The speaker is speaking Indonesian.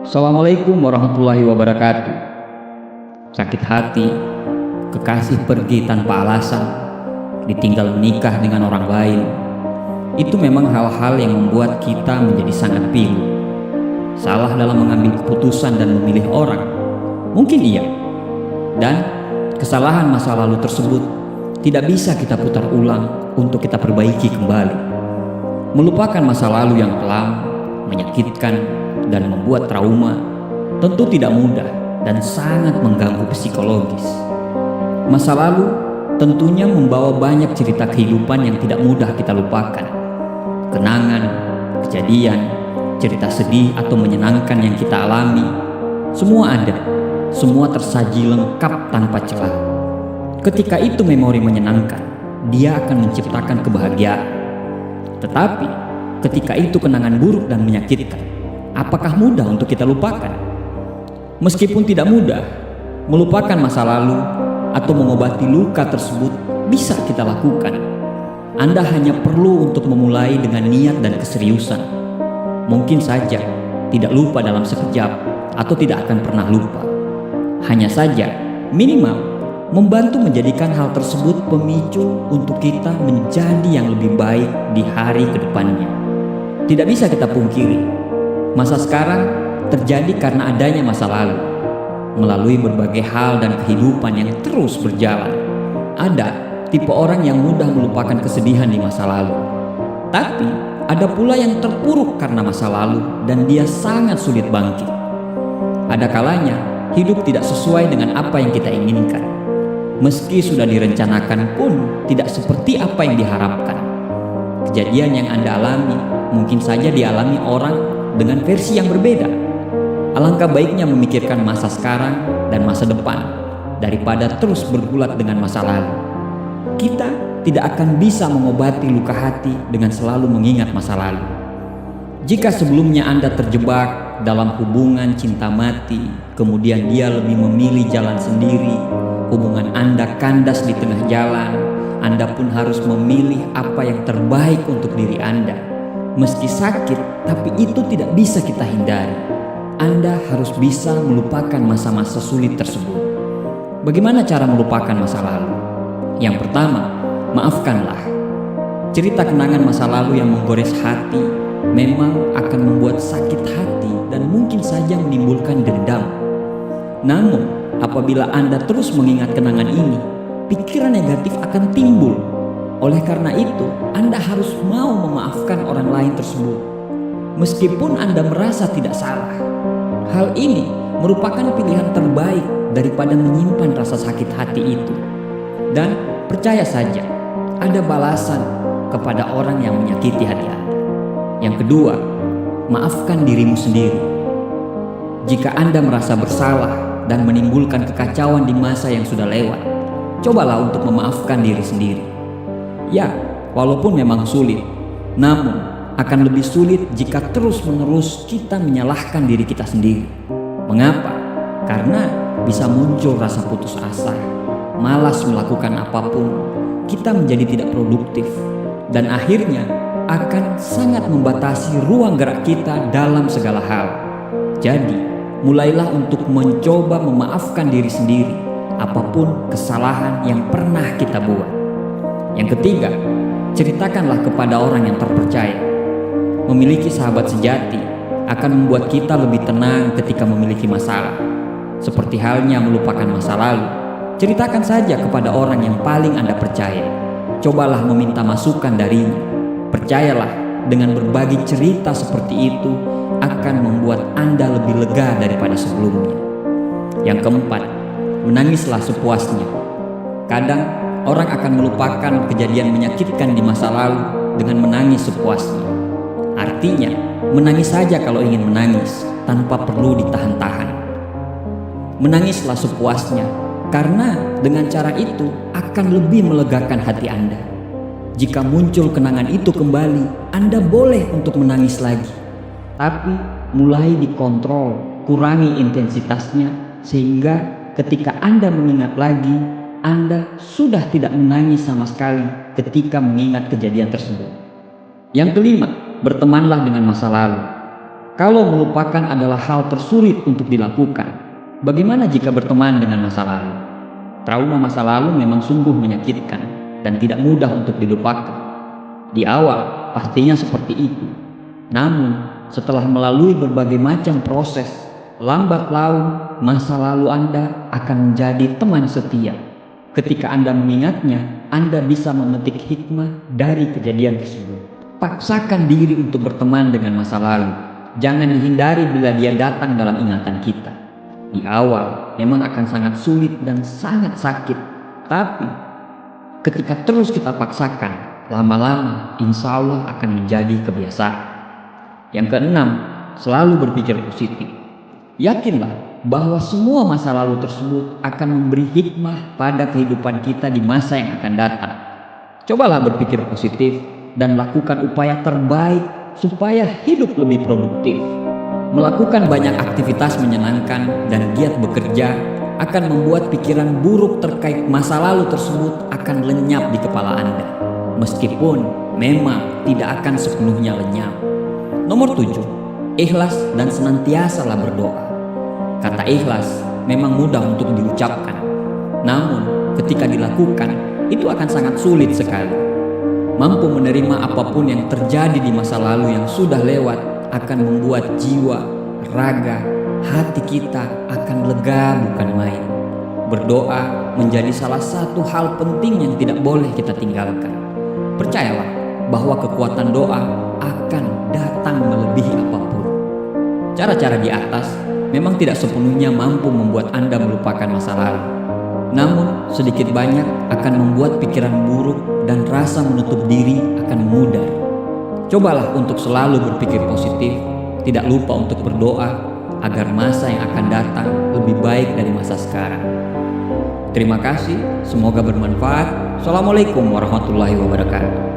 Assalamualaikum warahmatullahi wabarakatuh. Sakit hati, kekasih pergi tanpa alasan, ditinggal menikah dengan orang lain. Itu memang hal-hal yang membuat kita menjadi sangat pilu. Salah dalam mengambil keputusan dan memilih orang, mungkin iya. Dan kesalahan masa lalu tersebut tidak bisa kita putar ulang untuk kita perbaiki kembali. Melupakan masa lalu yang kelam, menyakitkan, dan membuat trauma tentu tidak mudah dan sangat mengganggu psikologis. Masa lalu tentunya membawa banyak cerita kehidupan yang tidak mudah kita lupakan. Kenangan, kejadian, cerita sedih atau menyenangkan yang kita alami, semua ada, semua tersaji lengkap tanpa celah. Ketika itu memori menyenangkan, dia akan menciptakan kebahagiaan. Tetapi ketika itu kenangan buruk dan menyakitkan, apakah mudah untuk kita lupakan? Meskipun tidak mudah, melupakan masa lalu atau mengobati luka tersebut bisa kita lakukan. Anda hanya perlu untuk memulai dengan niat dan keseriusan. Mungkin saja tidak lupa dalam sekejap atau tidak akan pernah lupa. Hanya saja minimal membantu menjadikan hal tersebut pemicu untuk kita menjadi yang lebih baik di hari kedepannya. Tidak bisa kita pungkiri, masa sekarang terjadi karena adanya masa lalu. Melalui berbagai hal dan kehidupan yang terus berjalan, ada tipe orang yang mudah melupakan kesedihan di masa lalu. Tapi ada pula yang terpuruk karena masa lalu dan dia sangat sulit bangkit. Ada kalanya hidup tidak sesuai dengan apa yang kita inginkan. Meski sudah direncanakan pun tidak seperti apa yang diharapkan. Kejadian yang Anda alami mungkin saja dialami orang dengan versi yang berbeda. Alangkah baiknya memikirkan masa sekarang dan masa depan daripada terus bergulat dengan masa lalu. Kita tidak akan bisa mengobati luka hati dengan selalu mengingat masa lalu. Jika sebelumnya Anda terjebak dalam hubungan cinta mati, kemudian dia lebih memilih jalan sendiri, hubungan Anda kandas di tengah jalan, Anda pun harus memilih apa yang terbaik untuk diri Anda. Meski sakit, tapi itu tidak bisa kita hindari. Anda harus bisa melupakan masa-masa sulit tersebut. Bagaimana cara melupakan masa lalu? Yang pertama, maafkanlah. Cerita kenangan masa lalu yang menggores hati memang akan membuat sakit hati dan mungkin saja menimbulkan dendam. Namun, apabila Anda terus mengingat kenangan ini, pikiran negatif akan timbul. Oleh karena itu, Anda harus mau memaafkan orang lain tersebut. Meskipun Anda merasa tidak salah, hal ini merupakan pilihan terbaik daripada menyimpan rasa sakit hati itu. Dan percaya saja, ada balasan kepada orang yang menyakiti hati Anda. Yang kedua, maafkan dirimu sendiri. Jika Anda merasa bersalah dan menimbulkan kekacauan di masa yang sudah lewat, cobalah untuk memaafkan diri sendiri. Ya, walaupun memang sulit, namun akan lebih sulit jika terus-menerus kita menyalahkan diri kita sendiri. Mengapa? Karena bisa muncul rasa putus asa, malas melakukan apapun, kita menjadi tidak produktif, dan akhirnya akan sangat membatasi ruang gerak kita dalam segala hal. Jadi, mulailah untuk mencoba memaafkan diri sendiri, apapun kesalahan yang pernah kita buat. Yang ketiga, ceritakanlah kepada orang yang terpercaya. Memiliki sahabat sejati akan membuat kita lebih tenang ketika memiliki masalah. Seperti halnya melupakan masa lalu, ceritakan saja kepada orang yang paling Anda percaya. Cobalah meminta masukan darinya. Percayalah, dengan berbagi cerita seperti itu akan membuat Anda lebih lega daripada sebelumnya. Yang keempat, menangislah sepuasnya. Kadang orang akan melupakan kejadian menyakitkan di masa lalu dengan menangis sepuasnya. Artinya, menangis saja kalau ingin menangis, tanpa perlu ditahan-tahan. Menangislah sepuasnya, karena dengan cara itu akan lebih melegakan hati Anda. Jika muncul kenangan itu kembali, Anda boleh untuk menangis lagi. Tapi mulai dikontrol, kurangi intensitasnya, sehingga ketika Anda mengingat lagi, Anda sudah tidak menangis sama sekali ketika mengingat kejadian tersebut. Yang kelima, bertemanlah dengan masa lalu. Kalau melupakan adalah hal tersulit untuk dilakukan, bagaimana jika berteman dengan masa lalu? Trauma masa lalu memang sungguh menyakitkan dan tidak mudah untuk dilupakan. Di awal pastinya seperti itu. Namun, setelah melalui berbagai macam proses, lambat laun masa lalu Anda akan menjadi teman setia. Ketika Anda mengingatnya, Anda bisa memetik hikmah dari kejadian tersebut. Paksakan diri untuk berteman dengan masa lalu. Jangan dihindari bila dia datang dalam ingatan kita. Di awal memang akan sangat sulit dan sangat sakit, tapi ketika terus kita paksakan, lama-lama insya Allah akan menjadi kebiasaan. Yang keenam, selalu berpikir positif. Yakinlah bahwa semua masa lalu tersebut akan memberi hikmah pada kehidupan kita di masa yang akan datang. Cobalah berpikir positif dan lakukan upaya terbaik supaya hidup lebih produktif. Melakukan banyak aktivitas menyenangkan dan giat bekerja akan membuat pikiran buruk terkait masa lalu tersebut akan lenyap di kepala Anda. Meskipun memang tidak akan sepenuhnya lenyap. Nomor 7, ikhlas dan senantiasalah berdoa. Kata ikhlas memang mudah untuk diucapkan, namun ketika dilakukan itu akan sangat sulit sekali. Mampu menerima apapun yang terjadi di masa lalu yang sudah lewat akan membuat jiwa, raga, hati kita akan lega bukan main. Berdoa menjadi salah satu hal penting yang tidak boleh kita tinggalkan. Percayalah bahwa kekuatan doa akan datang melebihi apapun. Cara-cara di atas memang tidak sepenuhnya mampu membuat Anda melupakan masa lalu. Namun sedikit banyak akan membuat pikiran buruk dan rasa menutup diri akan memudar. Cobalah untuk selalu berpikir positif, tidak lupa untuk berdoa agar masa yang akan datang lebih baik dari masa sekarang. Terima kasih, semoga bermanfaat. Assalamualaikum warahmatullahi wabarakatuh.